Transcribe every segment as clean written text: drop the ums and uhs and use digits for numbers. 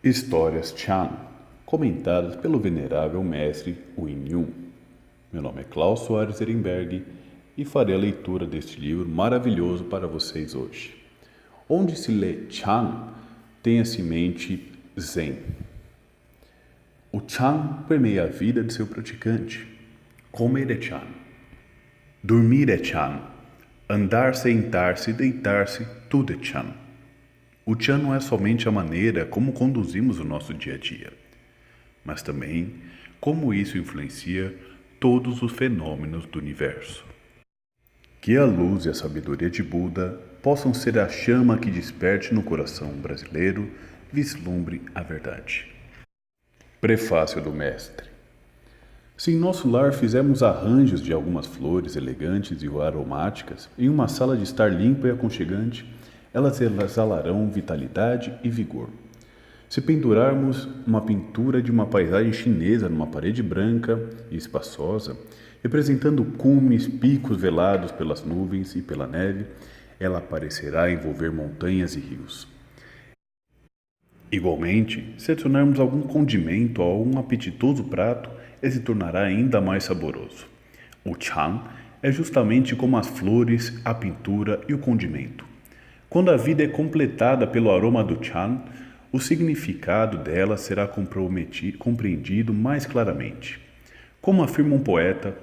Histórias Chan, comentadas pelo venerável mestre Win Yun. Meu nome é Klaus Soares Ehrenberg e farei a leitura deste livro maravilhoso para vocês hoje. Onde se lê Chan, tenha-se em mente Zen. O Chan permeia a vida de seu praticante. Comer é Chan. Dormir é Chan. Andar, sentar-se, deitar-se, tudo é Chan. O Chan não é somente a maneira como conduzimos o nosso dia a dia, mas também como isso influencia todos os fenômenos do universo. Que a luz e a sabedoria de Buda possam ser a chama que desperte no coração brasileiro, vislumbre a verdade. Prefácio do Mestre. Se em nosso lar fizermos arranjos de algumas flores elegantes e aromáticas, em uma sala de estar limpa e aconchegante, elas exalarão vitalidade e vigor. Se pendurarmos uma pintura de uma paisagem chinesa numa parede branca e espaçosa, representando cumes, picos velados pelas nuvens e pela neve, ela parecerá envolver montanhas e rios. Igualmente, se adicionarmos algum condimento a um apetitoso prato, ele se tornará ainda mais saboroso. O Chan é justamente como as flores, a pintura e o condimento. Quando a vida é completada pelo aroma do Chan, o significado dela será compreendido mais claramente. Como afirma um poeta,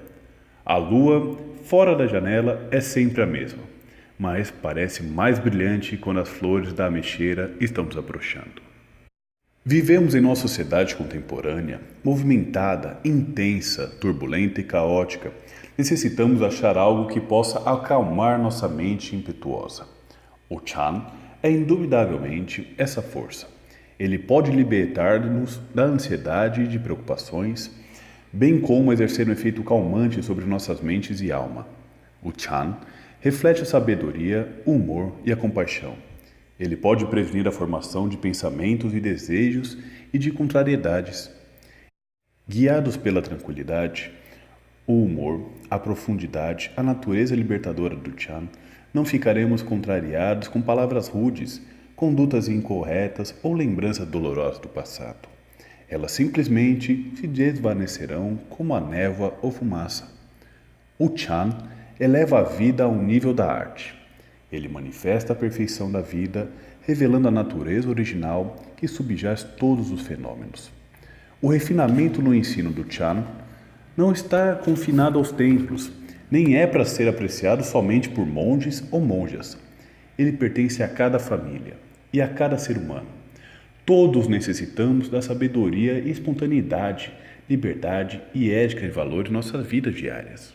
a lua, fora da janela, é sempre a mesma, mas parece mais brilhante quando as flores da ameixeira estão desabrochando. Vivemos em nossa sociedade contemporânea, movimentada, intensa, turbulenta e caótica. Necessitamos achar algo que possa acalmar nossa mente impetuosa. O Chan é indubitavelmente essa força. Ele pode libertar-nos da ansiedade e de preocupações, bem como exercer um efeito calmante sobre nossas mentes e alma. O Chan reflete a sabedoria, o humor e a compaixão. Ele pode prevenir a formação de pensamentos e desejos e de contrariedades. Guiados pela tranquilidade, o humor, a profundidade, a natureza libertadora do Chan, não ficaremos contrariados com palavras rudes, condutas incorretas ou lembranças dolorosas do passado. Elas simplesmente se desvanecerão como a névoa ou fumaça. O Chan eleva a vida ao nível da arte. Ele manifesta a perfeição da vida, revelando a natureza original que subjaz todos os fenômenos. O refinamento no ensino do Chan não está confinado aos templos, nem é para ser apreciado somente por monges ou monjas. Ele pertence a cada família e a cada ser humano. Todos necessitamos da sabedoria e espontaneidade, liberdade e ética de valor em nossas vidas diárias.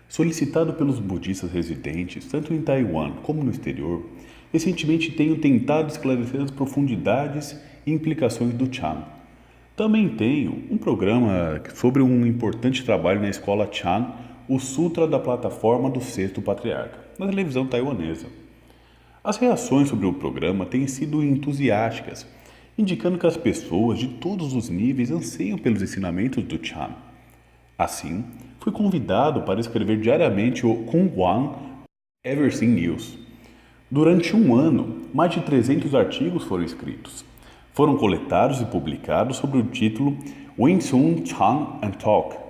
Solicitado pelos budistas residentes, tanto em Taiwan como no exterior, recentemente tenho tentado esclarecer as profundidades e implicações do Chan. Também tenho um programa sobre um importante trabalho na escola Chan, o Sutra da Plataforma do Sexto Patriarca, na televisão taiwanesa. As reações sobre o programa têm sido entusiásticas, indicando que as pessoas de todos os níveis anseiam pelos ensinamentos do Chan. Assim, fui convidado para escrever diariamente o Kungwan Everything News. Durante um ano, mais de 300 artigos foram escritos. Foram coletados e publicados sob o título Wing Tsun Chan and Talk.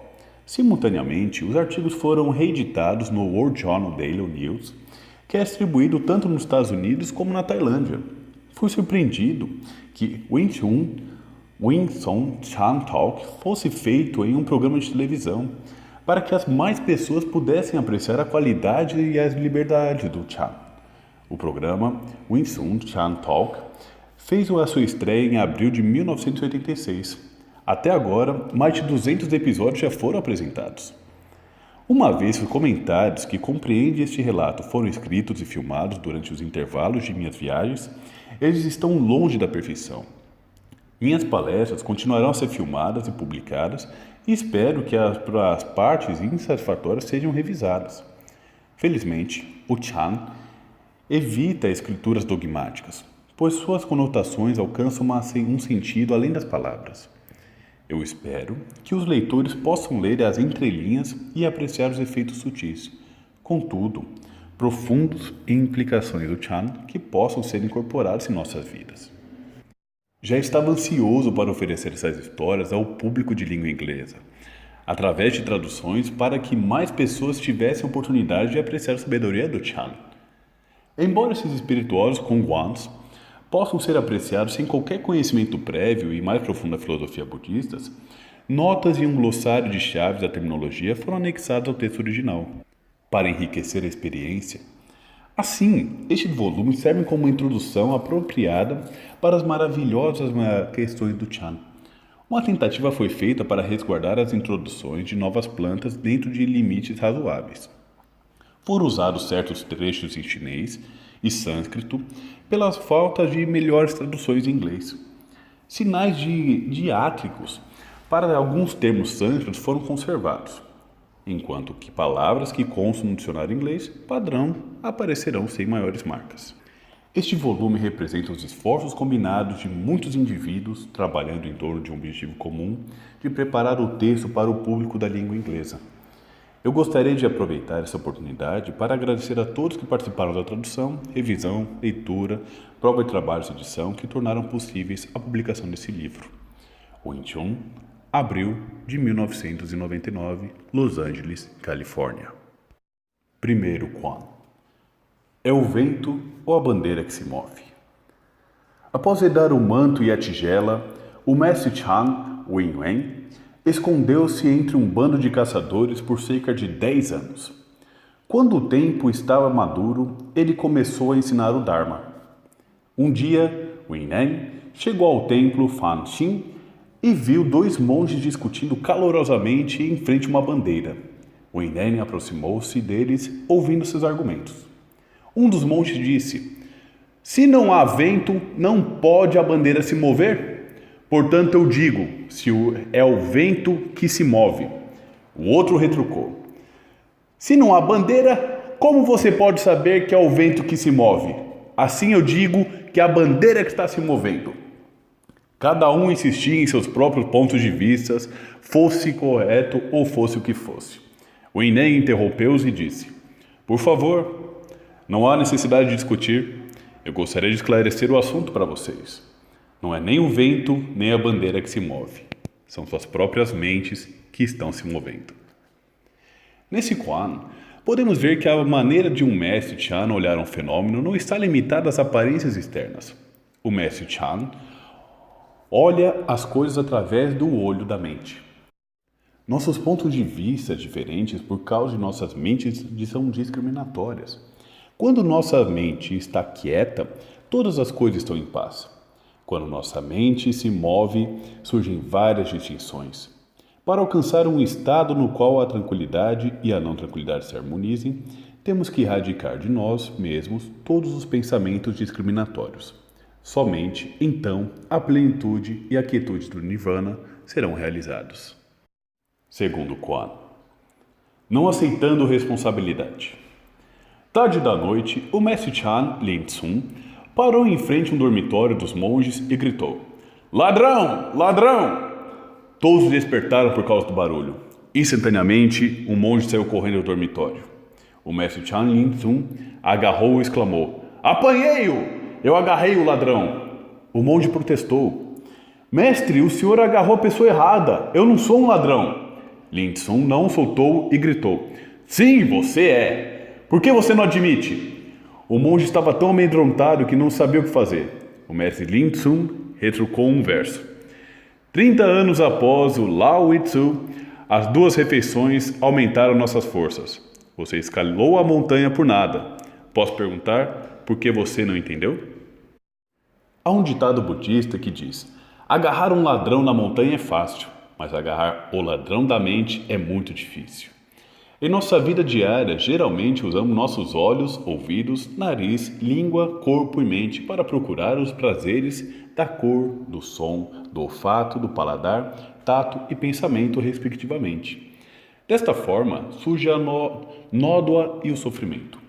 Simultaneamente, os artigos foram reeditados no World Journal Daily News, que é distribuído tanto nos Estados Unidos como na Tailândia. Fui surpreendido que Wing Tsun Chan Talk fosse feito em um programa de televisão, para que as mais pessoas pudessem apreciar a qualidade e as liberdades do Chan. O programa Wing Tsun Chan Talk fez a sua estreia em abril de 1986. Até agora, mais de 200 episódios já foram apresentados. Uma vez que os comentários que compreendem este relato foram escritos e filmados durante os intervalos de minhas viagens, eles estão longe da perfeição. Minhas palestras continuarão a ser filmadas e publicadas e espero que as partes insatisfatórias sejam revisadas. Felizmente, o Chan evita escrituras dogmáticas, pois suas conotações alcançam um sentido além das palavras. Eu espero que os leitores possam ler as entrelinhas e apreciar os efeitos sutis, contudo, profundos em implicações do Chan que possam ser incorporados em nossas vidas. Já estava ansioso para oferecer essas histórias ao público de língua inglesa, através de traduções para que mais pessoas tivessem a oportunidade de apreciar a sabedoria do Chan. Embora esses espirituosos Kongwans possam ser apreciados sem qualquer conhecimento prévio e mais profunda filosofia budistas, notas e um glossário de chaves da terminologia foram anexados ao texto original, para enriquecer a experiência. Assim, este volume serve como uma introdução apropriada para as maravilhosas questões do Chan. Uma tentativa foi feita para resguardar as introduções de novas plantas dentro de limites razoáveis. Foram usados certos trechos em chinês e sânscrito pelas faltas de melhores traduções em inglês. Sinais diátricos para alguns termos sânscritos foram conservados, enquanto que palavras que constam no dicionário inglês padrão aparecerão sem maiores marcas. Este volume representa os esforços combinados de muitos indivíduos trabalhando em torno de um objetivo comum de preparar o texto para o público da língua inglesa. Eu gostaria de aproveitar essa oportunidade para agradecer a todos que participaram da tradução, revisão, leitura, prova de trabalhos e edição que tornaram possíveis a publicação desse livro. Wing Chun, abril de 1999, Los Angeles, Califórnia. Primeiro Quan. É o vento ou a bandeira que se move? Após redar o manto e a tigela, o mestre Chan Wen escondeu-se entre um bando de caçadores por cerca de 10 anos. Quando o tempo estava maduro, ele começou a ensinar o Dharma. Um dia, Wen chegou ao templo Fanxin e viu dois monges discutindo calorosamente em frente a uma bandeira. Wen aproximou-se deles, ouvindo seus argumentos. Um dos monges disse: "Se não há vento, não pode a bandeira se mover? Portanto, eu digo, se é o vento que se move." O outro retrucou: "Se não há bandeira, como você pode saber que é o vento que se move? Assim eu digo que é a bandeira que está se movendo." Cada um insistia em seus próprios pontos de vista, fosse correto ou fosse o que fosse. O Inen interrompeu-os e disse: "Por favor, não há necessidade de discutir. Eu gostaria de esclarecer o assunto para vocês. Não é nem o vento, nem a bandeira que se move. São suas próprias mentes que estão se movendo." Nesse Quan, podemos ver que a maneira de um mestre Chan olhar um fenômeno não está limitada às aparências externas. O mestre Chan olha as coisas através do olho da mente. Nossos pontos de vista diferentes por causa de nossas mentes são discriminatórias. Quando nossa mente está quieta, todas as coisas estão em paz. Quando nossa mente se move, surgem várias distinções. Para alcançar um estado no qual a tranquilidade e a não tranquilidade se harmonizem, temos que erradicar de nós mesmos todos os pensamentos discriminatórios. Somente então a plenitude e a quietude do Nirvana serão realizados. Segundo Quan. Não aceitando responsabilidade. Tarde da noite, o mestre Chan Lin-Tsung parou em frente a um dormitório dos monges e gritou: "Ladrão! Ladrão!" Todos despertaram por causa do barulho. Instantaneamente, um monge saiu correndo do dormitório. O mestre Chan Lin-Tsung agarrou e exclamou: "Apanhei-o! Eu agarrei o ladrão!" O monge protestou: "Mestre, o senhor agarrou a pessoa errada. Eu não sou um ladrão." Lin-Tsung não soltou e gritou: "Sim, você é. Por que você não admite?" O monge estava tão amedrontado que não sabia o que fazer. O mestre Lin-Tsung retrucou um verso: 30 anos após o Lao Tzu, as 2 refeições aumentaram nossas forças. Você escalou a montanha por nada. Posso perguntar por que você não entendeu? Há um ditado budista que diz: agarrar um ladrão na montanha é fácil, mas agarrar o ladrão da mente é muito difícil. Em nossa vida diária, geralmente usamos nossos olhos, ouvidos, nariz, língua, corpo e mente para procurar os prazeres da cor, do som, do olfato, do paladar, tato e pensamento, respectivamente. Desta forma, surge a nódoa e o sofrimento.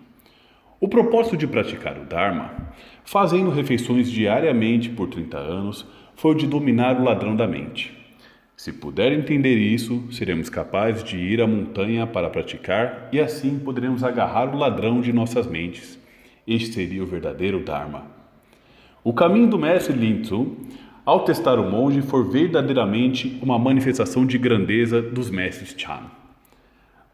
O propósito de praticar o Dharma, fazendo refeições diariamente por 30 anos, foi o de dominar o ladrão da mente. Se puder entender isso, seremos capazes de ir à montanha para praticar e assim poderemos agarrar o ladrão de nossas mentes. Este seria o verdadeiro Dharma. O caminho do mestre Lin Tzu Ao testar o monge, foi verdadeiramente uma manifestação de grandeza dos mestres Chan.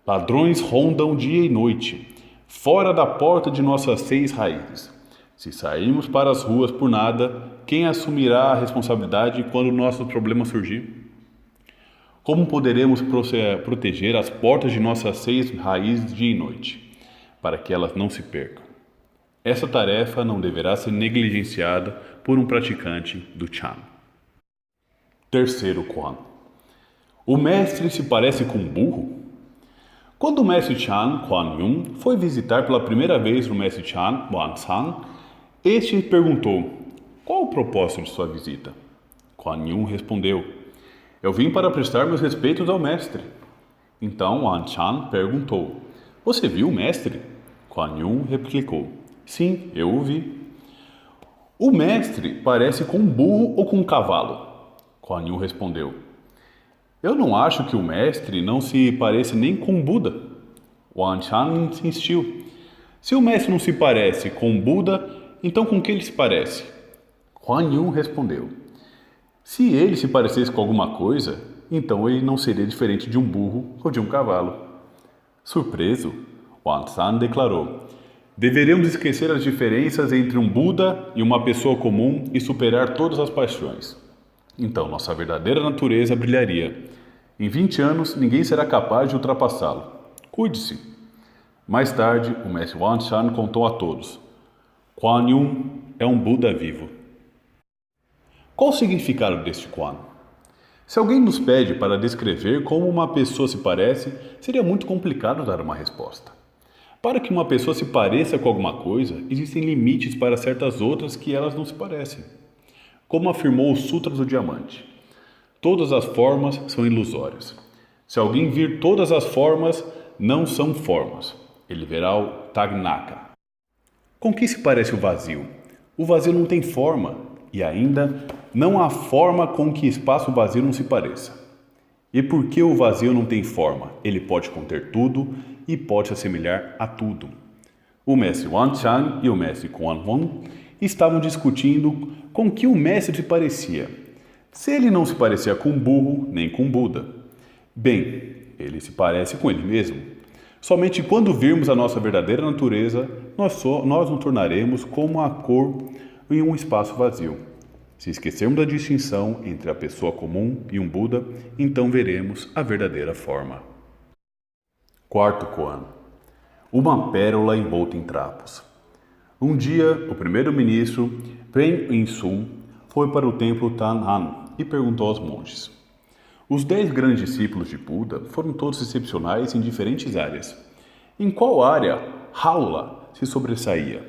Ladrões rondam dia e noite, fora da porta de nossas 6 raízes. Se sairmos para as ruas por nada, quem assumirá a responsabilidade quando nosso problema surgir? Como poderemos proteger as portas de nossas 6 raízes dia e noite, para que elas não se percam? Essa tarefa não deverá ser negligenciada por um praticante do Chan. Terceiro Quan. O mestre se parece com um burro? Quando o mestre Chan, Kuan Yin, foi visitar pela primeira vez o mestre Chan, Wan San, este perguntou: qual o propósito de sua visita? Kuan Yin respondeu: eu vim para prestar meus respeitos ao mestre. Então Wan Chan perguntou: você viu o mestre? Kuan Yin replicou: sim, eu o vi. O mestre parece com um burro ou com um cavalo? Kuan Yin respondeu: eu não acho que o mestre não se pareça nem com Buda. Wan Chan insistiu: se o mestre não se parece com Buda, então com que ele se parece? Kuan Yin respondeu: se ele se parecesse com alguma coisa, então ele não seria diferente de um burro ou de um cavalo. Surpreso, Wan San declarou: deveríamos esquecer as diferenças entre um Buda e uma pessoa comum e superar todas as paixões. Então nossa verdadeira natureza brilharia. Em 20 anos, ninguém será capaz de ultrapassá-lo. Cuide-se. Mais tarde, o mestre Wan Chan contou a todos: Kuan Yin é um Buda vivo. Qual o significado deste Quan? Se alguém nos pede para descrever como uma pessoa se parece, seria muito complicado dar uma resposta. Para que uma pessoa se pareça com alguma coisa, existem limites para certas outras que elas não se parecem. Como afirmou o Sutra do Diamante, todas as formas são ilusórias. Se alguém vir todas as formas, não são formas. Ele verá o Tagnaka. Com que se parece o vazio? O vazio não tem forma e ainda não há forma com que espaço vazio não se pareça. E por que o vazio não tem forma? Ele pode conter tudo e pode se assemelhar a tudo. O mestre Wan Chan e o mestre Kuan Yin estavam discutindo com que o mestre se parecia. Se ele não se parecia com burro nem com Buda, bem, ele se parece com ele mesmo. Somente quando virmos a nossa verdadeira natureza, nós nos tornaremos como a cor em um espaço vazio. Se esquecermos da distinção entre a pessoa comum e um Buda, então veremos a verdadeira forma. Quarto Koan. Uma pérola envolta em trapos. Um dia, o primeiro-ministro Prem Insun foi para o templo Tanhan e perguntou aos monges. Os 10 grandes discípulos de Buda foram todos excepcionais em diferentes áreas. Em qual área Haula se sobressaía?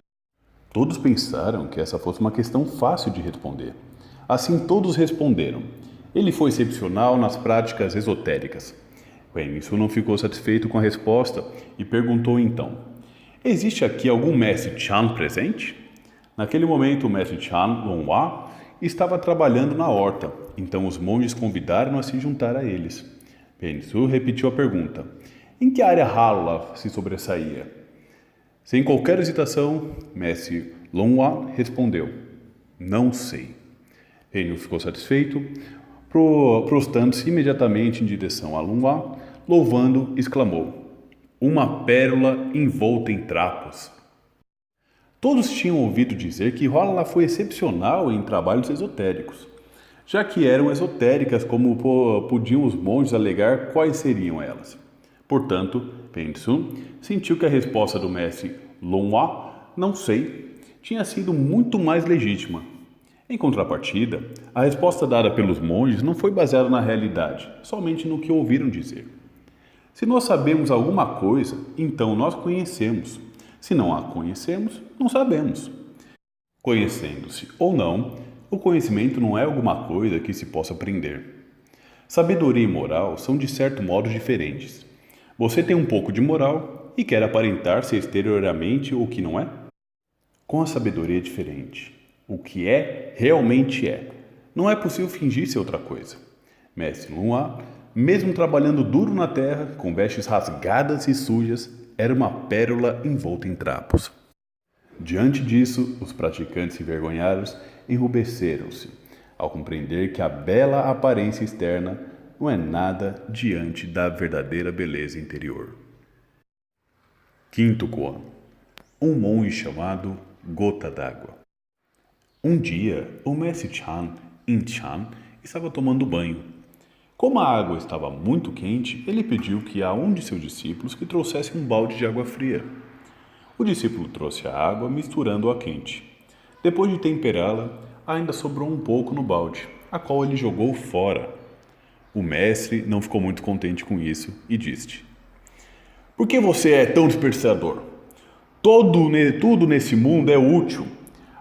Todos pensaram que essa fosse uma questão fácil de responder. Assim todos responderam. Ele foi excepcional nas práticas esotéricas. Isso não ficou satisfeito com a resposta e perguntou então: existe aqui algum mestre Chan presente? Naquele momento o mestre Chan Longhua estava trabalhando na horta, então os monges convidaram a se juntar a eles. Pensu repetiu a pergunta: em que área Hala se sobressaía? Sem qualquer hesitação, mestre Longhua respondeu: não sei. Renio ficou satisfeito, prostando-se imediatamente em direção a Longhua, louvando, exclamou: uma pérola envolta em trapos. Todos tinham ouvido dizer que Hala foi excepcional em trabalhos esotéricos. Já que eram esotéricas, como podiam os monges alegar quais seriam elas? Portanto, Pensu sentiu que a resposta do mestre Longhua, não sei, tinha sido muito mais legítima. Em contrapartida, a resposta dada pelos monges não foi baseada na realidade, somente no que ouviram dizer. Se nós sabemos alguma coisa, então nós conhecemos. Se não a conhecemos, não sabemos. Conhecendo-se ou não, o conhecimento não é alguma coisa que se possa aprender. Sabedoria e moral são de certo modo diferentes. Você tem um pouco de moral e quer aparentar ser exteriormente o que não é? Com a sabedoria é diferente. O que é, realmente é. Não é possível fingir ser outra coisa. Mestre Lua, mesmo trabalhando duro na terra, com vestes rasgadas e sujas, era uma pérola envolta em trapos. Diante disso, os praticantes envergonhados enrubesceram-se. ao compreender que a bela aparência externa não é nada diante da verdadeira beleza interior. Quinto koan. Um monge chamado Gota d'Água. Um dia, o mestre Chan, In-chan, estava tomando banho. Como a água estava muito quente, ele pediu que a um de seus discípulos que trouxesse um balde de água fria. O discípulo trouxe a água misturando-a quente. Depois de temperá-la, ainda sobrou um pouco no balde, a qual ele jogou fora. O mestre não ficou muito contente com isso e disse: "Por que você é tão desperdiçador? Tudo nesse mundo é útil.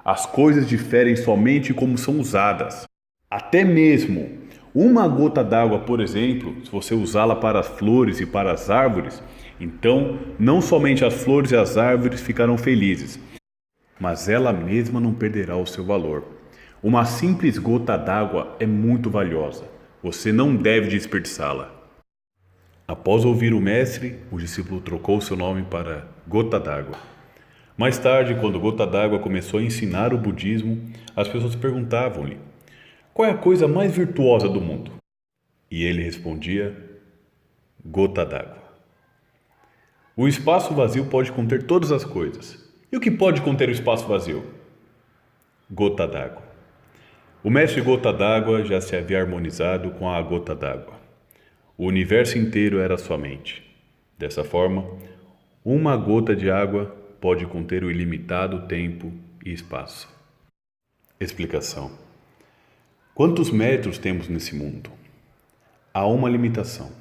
As coisas diferem somente como são usadas. Até mesmo uma gota d'água, por exemplo, se você usá-la para as flores e para as árvores, então não somente as flores e as árvores ficarão felizes, mas ela mesma não perderá o seu valor. Uma simples gota d'água é muito valiosa. Você não deve desperdiçá-la." Após ouvir o mestre, o discípulo trocou seu nome para Gota d'Água. Mais tarde, quando Gota d'Água começou a ensinar o budismo, as pessoas perguntavam-lhe: "Qual é a coisa mais virtuosa do mundo?" E ele respondia: "Gota d'água." O espaço vazio pode conter todas as coisas. E o que pode conter o espaço vazio? Gota d'água. O mestre Gota d'Água já se havia harmonizado com a gota d'água. O universo inteiro era sua mente. Dessa forma, uma gota de água pode conter o ilimitado tempo e espaço. Explicação. Quantos metros temos nesse mundo? Há uma limitação.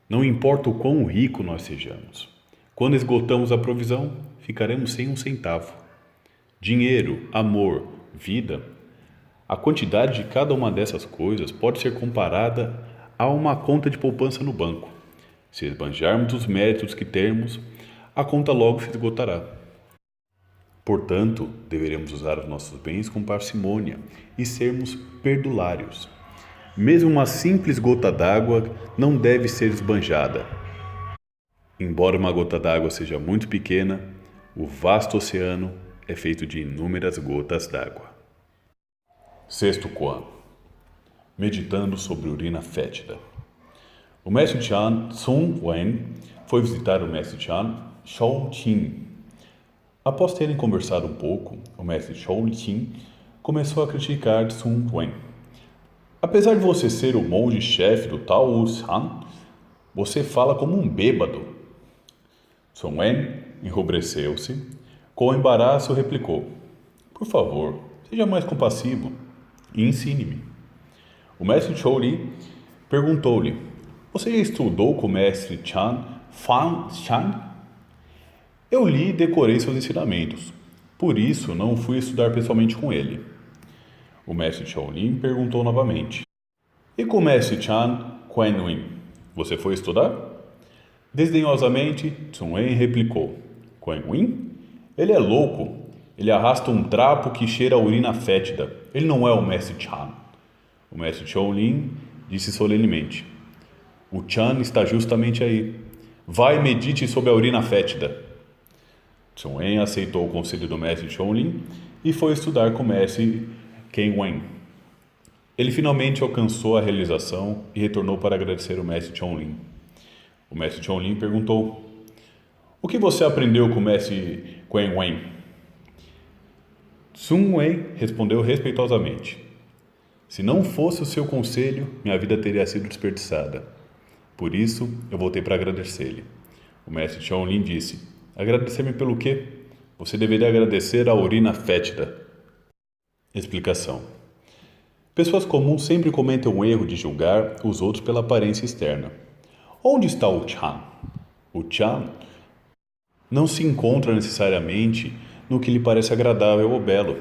Não importa o quão rico nós sejamos. Quando esgotamos a provisão, ficaremos sem um centavo. Dinheiro, amor, vida, a quantidade de cada uma dessas coisas pode ser comparada a uma conta de poupança no banco. Se esbanjarmos os méritos que temos, a conta logo se esgotará. Portanto, deveremos usar os nossos bens com parcimônia e sermos perdulários. Mesmo uma simples gota d'água não deve ser esbanjada. Embora uma gota d'água seja muito pequena, o vasto oceano é feito de inúmeras gotas d'água. Sexto koan. Meditando sobre urina fétida. O mestre Chan Tsung-wen foi visitar o mestre Chan Shou-chin. Após terem conversado um pouco, o mestre Shou-chin começou a criticar Tsung-wen. "Apesar de você ser o monge-chefe do Tao-Shan, você fala como um bêbado." Tsung-wen enrubesceu-se. Com embaraço replicou: "Por favor, seja mais compassivo e ensine-me." O mestre Shou-li perguntou-lhe: "Você já estudou com o mestre Chan Fan-chan?" "Eu li e decorei seus ensinamentos. Por isso, não fui estudar pessoalmente com ele." O mestre Shou-li perguntou novamente: "E com o mestre Chan Quen-wen, você foi estudar?" Desdenhosamente, Tsung-wen replicou: "Quen-wen? Ele é louco. Ele arrasta um trapo que cheira a urina fétida. Ele não é o mestre Chan." O mestre Shou-li disse solenemente: "O Chan está justamente aí. Vá e medite sobre a urina fétida." Tsung-wen aceitou o conselho do mestre Shou-li e foi estudar com o mestre Quen-wen. Ele finalmente alcançou a realização e retornou para agradecer o mestre Shou-li. O mestre Shou-li perguntou: "O que você aprendeu com o mestre Quen-wen?" Tsung-wen respondeu respeitosamente: "Se não fosse o seu conselho, minha vida teria sido desperdiçada. Por isso, eu voltei para agradecer-lhe." O mestre Shou-li disse: "Agradecer-me pelo quê? Você deveria agradecer a urina fétida." Explicação. Pessoas comuns sempre cometem o erro de julgar os outros pela aparência externa. Onde está o Chan? O Chan não se encontra necessariamente no que lhe parece agradável ou belo.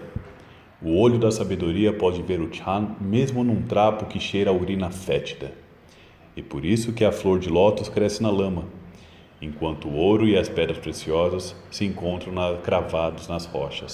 O olho da sabedoria pode ver o Chan mesmo num trapo que cheira a urina fétida. E por isso que a flor de lótus cresce na lama, enquanto o ouro e as pedras preciosas se encontram cravados nas rochas.